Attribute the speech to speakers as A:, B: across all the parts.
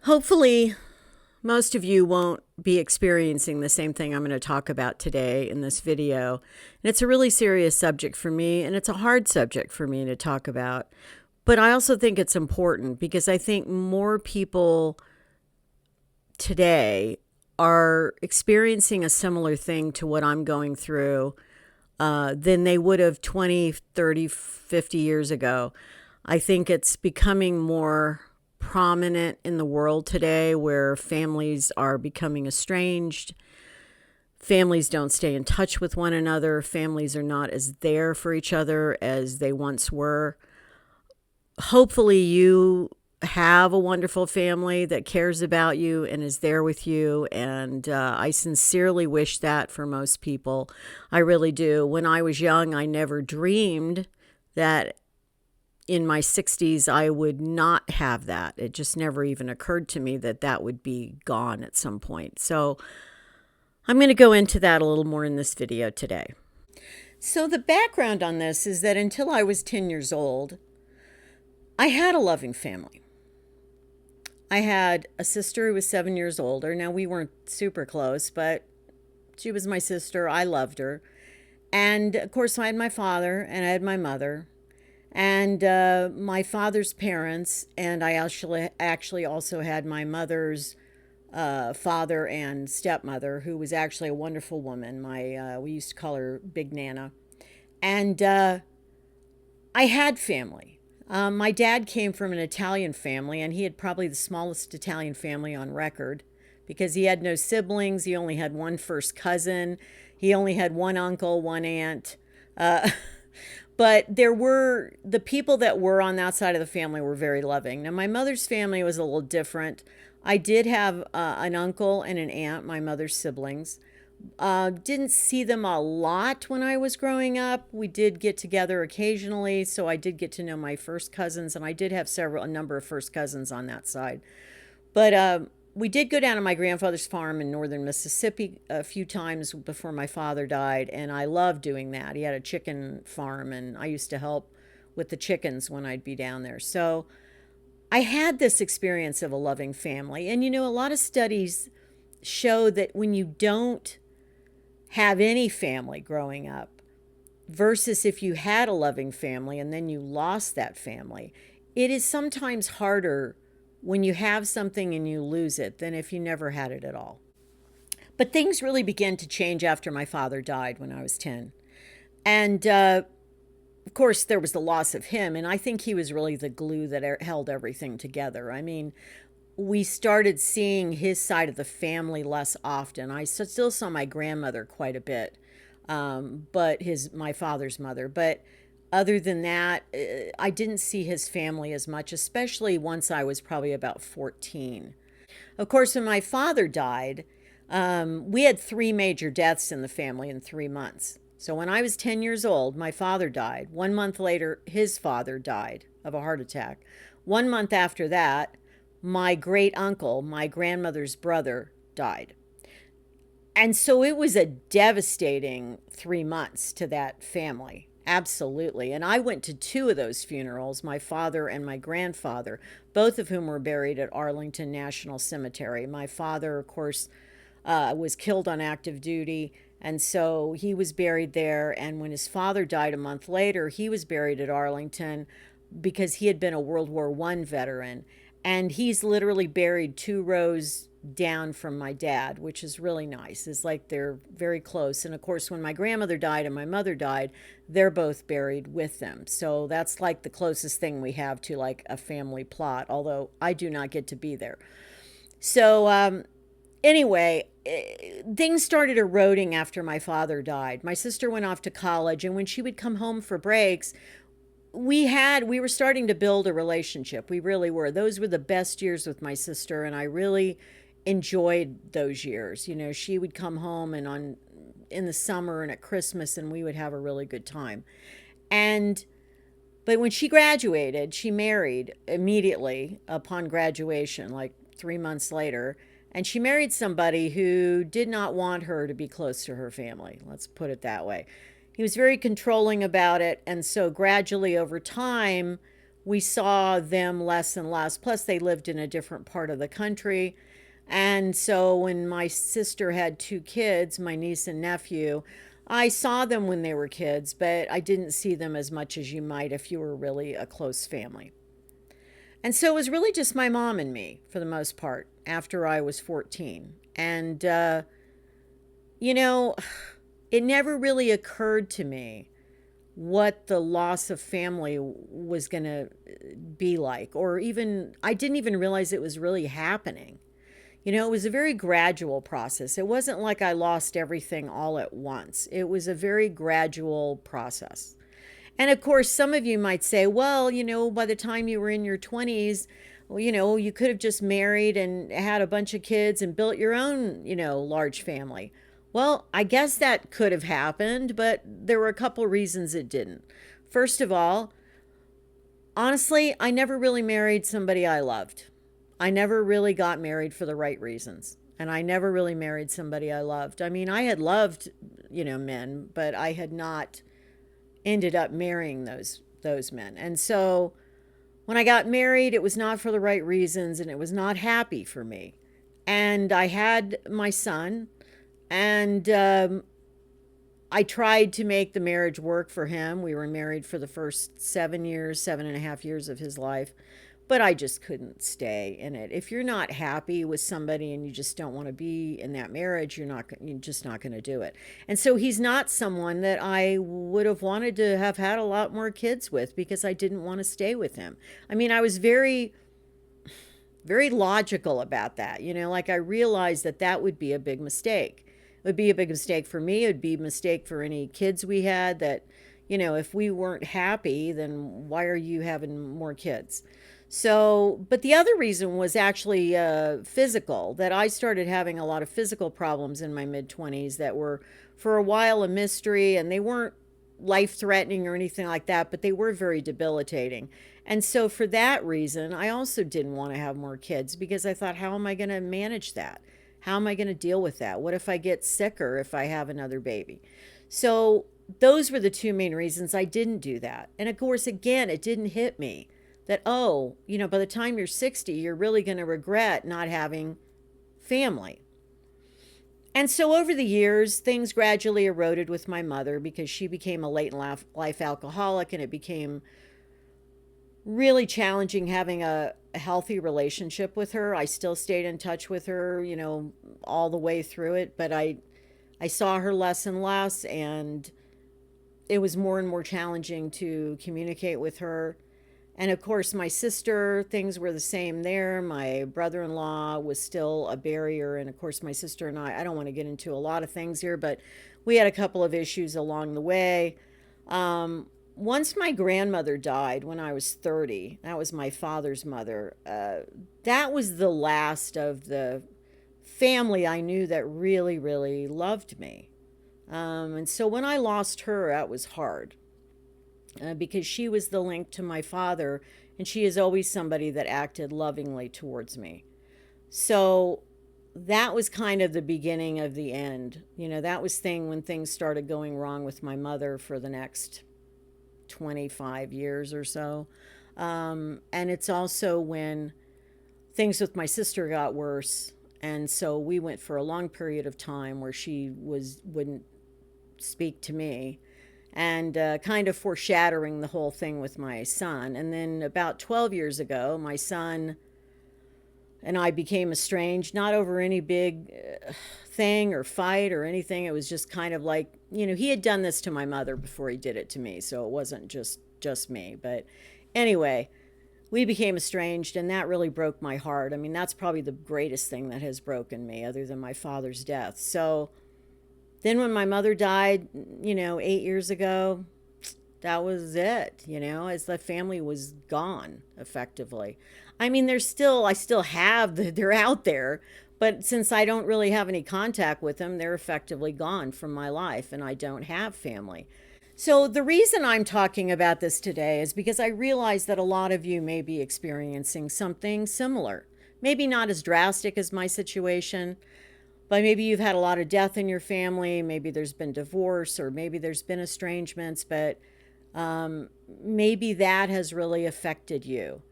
A: Hopefully, most of you won't be experiencing the same thing I'm going to talk about today in this video. And it's a really serious subject for me, and it's a hard subject for me to talk about. But I also think it's important because I think more people today are experiencing a similar thing to what I'm going through than they would have 20, 30, 50 years ago. I think it's becoming more prominent in the world today where families are becoming estranged. Families don't stay in touch with one another. Families are not as there for each other as they once were. Hopefully you have a wonderful family that cares about you and is there with you. And I sincerely wish that for most people. I really do. When I was young, I never dreamed that in my 60s, I would not have that. It just never even occurred to me that that would be gone at some point. So I'm going to go into that a little more in this video today. So the background on this is that until I was 10 years old, I had a loving family. I had a sister who was 7 years older. Now, we weren't super close, but she was my sister. I loved her. And of course, I had my father and I had my mother. And my father's parents, and I actually also had my mother's father and stepmother, who was actually a wonderful woman. We used to call her Big Nana. And I had family. My dad came from an Italian family, and he had probably the smallest Italian family on record because he had no siblings. He only had one first cousin. He only had one uncle, one aunt. But there were, the people that were on that side of the family were very loving. Now, my mother's family was a little different. I did have an uncle and an aunt, my mother's siblings. Didn't see them a lot when I was growing up. We did get together occasionally, so I did get to know my first cousins, and I did have a number of first cousins on that side. But we did go down to my grandfather's farm in northern Mississippi a few times before my father died, and I loved doing that. He had a chicken farm, and I used to help with the chickens when I'd be down there. So I had this experience of a loving family. And, a lot of studies show that when you don't have any family growing up versus if you had a loving family and then you lost that family, it is sometimes harder when you have something and you lose it than if you never had it at all. But things really began to change after my father died when I was 10. And of course, there was the loss of him. And I think he was really the glue that held everything together. I mean, we started seeing his side of the family less often. I still saw my grandmother quite a bit, but my father's mother. But other than that, I didn't see his family as much, especially once I was probably about 14. Of course, when my father died, we had 3 major deaths in the family in 3 months. So when I was 10 years old, my father died. 1 month later, his father died of a heart attack. 1 month after that, my great uncle, my grandmother's brother, died. And so it was a devastating 3 months to that family. Absolutely. And I went to 2 of those funerals, my father and my grandfather, both of whom were buried at Arlington National Cemetery. My father, of course, was killed on active duty, and so he was buried there. And when his father died a month later, he was buried at Arlington because he had been a World War I veteran. And he's literally buried 2 rows down from my dad, which is really nice. It's like they're very close. And of course, when my grandmother died and my mother died, they're both buried with them. So that's like the closest thing we have to like a family plot, although I do not get to be there. So anyway, things started eroding after my father died. My sister went off to college, and when she would come home for breaks, we were starting to build a relationship. We really were. Those were the best years with my sister, and I really enjoyed those years. She would come home and in the summer and at Christmas, and we would have a really good time. But when she graduated, she married immediately upon graduation, like 3 months later, and she married somebody who did not want her to be close to her family. Let's put it that way. He was very controlling about it, and so gradually over time, we saw them less and less. Plus, they lived in a different part of the country. And so when my sister had two kids, my niece and nephew, I saw them when they were kids, but I didn't see them as much as you might if you were really a close family. And so it was really just my mom and me for the most part after I was 14. And, you know, it never really occurred to me what the loss of family was going to be like, or even, I didn't even realize it was really happening. It was a very gradual process. It wasn't like I lost everything all at once. It was a very gradual process. And of course, some of you might say, well, by the time you were in your 20s, well, you could have just married and had a bunch of kids and built your own, large family. Well, I guess that could have happened, but there were a couple reasons it didn't. First of all, honestly, I never really married somebody I loved. I never really got married for the right reasons. And I never really married somebody I loved. I mean, I had loved, men, but I had not ended up marrying those men. And so when I got married, it was not for the right reasons and it was not happy for me. And I had my son, and I tried to make the marriage work for him. We were married for the first 7 years, 7.5 years of his life, but I just couldn't stay in it. If you're not happy with somebody and you just don't want to be in that marriage, you're just not going to do it. And so he's not someone that I would have wanted to have had a lot more kids with because I didn't want to stay with him. I mean, I was very, very logical about that. Like I realized that would be a big mistake. It would be a big mistake for me. It would be a mistake for any kids we had that, if we weren't happy, then why are you having more kids? So, but the other reason was actually physical, that I started having a lot of physical problems in my mid 20s that were for a while a mystery, and they weren't life threatening or anything like that, but they were very debilitating. And so for that reason, I also didn't want to have more kids because I thought, how am I going to manage that? How am I going to deal with that? What if I get sicker if I have another baby? So those were the two main reasons I didn't do that. And of course, again, it didn't hit me that, oh, by the time you're 60, you're really going to regret not having family. And so over the years, things gradually eroded with my mother because she became a late life alcoholic, and it became really challenging having a healthy relationship with her. I still stayed in touch with her, all the way through it, but I saw her less and less, and it was more and more challenging to communicate with her. And of course, my sister, things were the same there. My brother-in-law was still a barrier. And of course, my sister and I don't want to get into a lot of things here, but we had a couple of issues along the way. Once my grandmother died when I was 30, that was my father's mother, that was the last of the family I knew that really, really loved me. And so when I lost her, that was hard. Because she was the link to my father, and she is always somebody that acted lovingly towards me. So that was kind of the beginning of the end. That was when things started going wrong with my mother for the next 25 years or so. And it's also when things with my sister got worse. And so we went for a long period of time where she wouldn't speak to me, and kind of foreshadowing the whole thing with my son. And then about 12 years ago, my son and I became estranged, not over any big thing or fight or anything. It was just kind of like, he had done this to my mother before he did it to me, so it wasn't just me. But anyway, we became estranged, and that really broke my heart. I mean, that's probably the greatest thing that has broken me, other than my father's death. So then when my mother died, 8 years ago, that was it, as the family was gone effectively. I mean, I still have, they're out there, but since I don't really have any contact with them, they're effectively gone from my life, and I don't have family. So the reason I'm talking about this today is because I realize that a lot of you may be experiencing something similar. Maybe not as drastic as my situation, but maybe you've had a lot of death in your family. Maybe there's been divorce, or maybe there's been estrangements. But Maybe that has really affected you.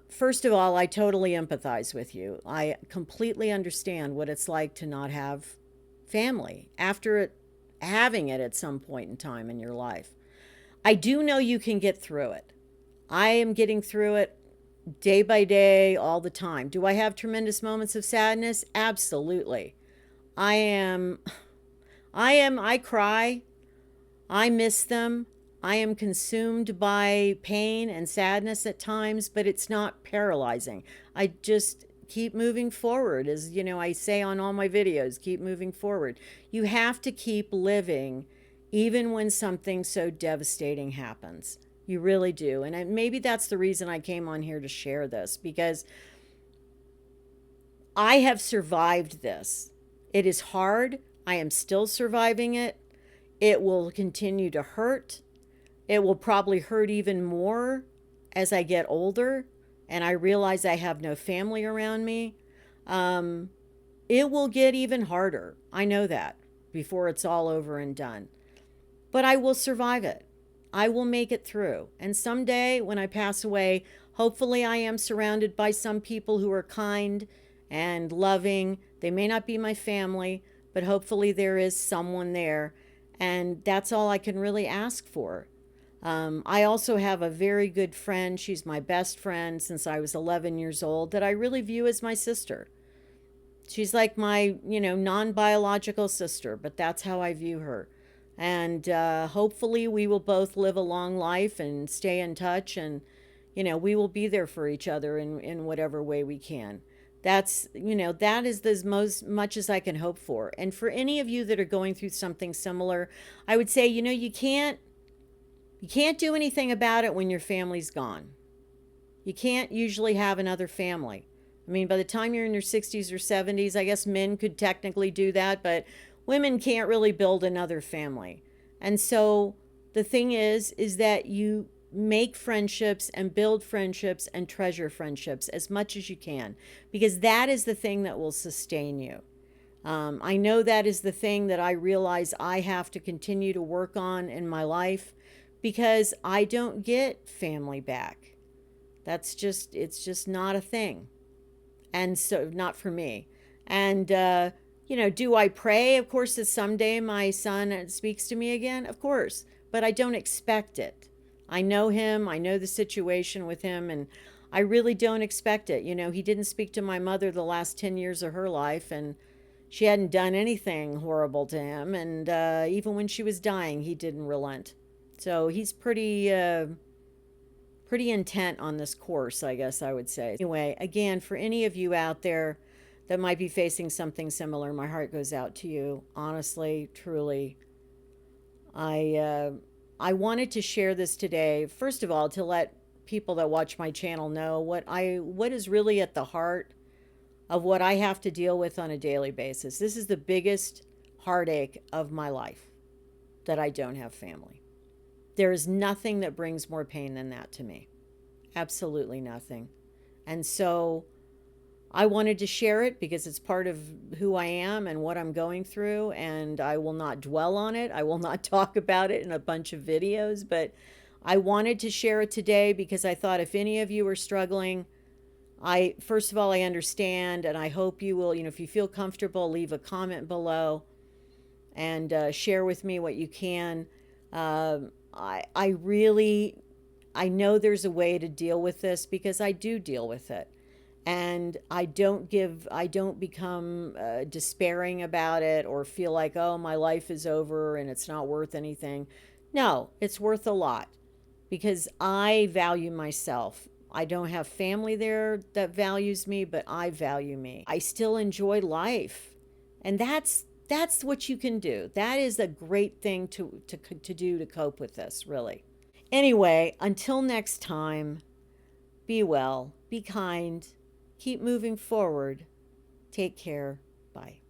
A: First of all, I totally empathize with you. I completely understand what it's like to not have family after having it at some point in time in your life. I do know you can get through it. I am getting through it day by day, all the time. Do I have tremendous moments of sadness? Absolutely. I am, I cry. I miss them. I am consumed by pain and sadness at times, but it's not paralyzing. I just keep moving forward. As you know, I say on all my videos, keep moving forward. You have to keep living even when something so devastating happens. You really do. And maybe that's the reason I came on here to share this, because I have survived this. It is hard. I am still surviving it. It will continue to hurt. It will probably hurt even more as I get older and I realize I have no family around me. Um, it will get even harder. I know that before it's all over and done. But I will survive it. I will make it through. And someday when I pass away, hopefully I am surrounded by some people who are kind and loving. They may not be my family, but hopefully there is someone there. And that's all I can really ask for. I also have a very good friend. She's my best friend since I was 11 years old, that I really view as my sister. She's like my, non biological sister, but that's how I view her. And hopefully, we will both live a long life and stay in touch. And, we will be there for each other in whatever way we can. That is as much as I can hope for. And for any of you that are going through something similar, I would say, you can't do anything about it when your family's gone. You can't usually have another family. I mean, by the time you're in your 60s or 70s, I guess men could technically do that, but women can't really build another family. And so the thing is that you make friendships and build friendships and treasure friendships as much as you can, because that is the thing that will sustain you. I know that is the thing that I realize I have to continue to work on in my life, because I don't get family back. It's just not a thing. And so, not for me. And, do I pray, of course, that someday my son speaks to me again? Of course. But I don't expect it. I know him, I know the situation with him, and I really don't expect it. He didn't speak to my mother the last 10 years of her life, and she hadn't done anything horrible to him. And even when she was dying, he didn't relent. So he's pretty intent on this course, I guess I would say. Anyway, again, for any of you out there that might be facing something similar, my heart goes out to you. Honestly, truly, I wanted to share this today. First of all, to let people that watch my channel know what is really at the heart of what I have to deal with on a daily basis. This is the biggest heartache of my life, that I don't have family. There is nothing that brings more pain than that to me. Absolutely nothing. And so I wanted to share it because it's part of who I am and what I'm going through. And I will not dwell on it. I will not talk about it in a bunch of videos. But I wanted to share it today because I thought if any of you are struggling, first of all, I understand. And I hope you will, if you feel comfortable, leave a comment below and share with me what you can. I know there's a way to deal with this because I do deal with it. And I don't become despairing about it or feel like, oh, my life is over and it's not worth anything. No, it's worth a lot because I value myself. I don't have family there that values me, but I value me. I still enjoy life. And that's what you can do. That is a great thing to do to cope with this, really. Anyway, until next time, be well, be kind, keep moving forward. Take care. Bye.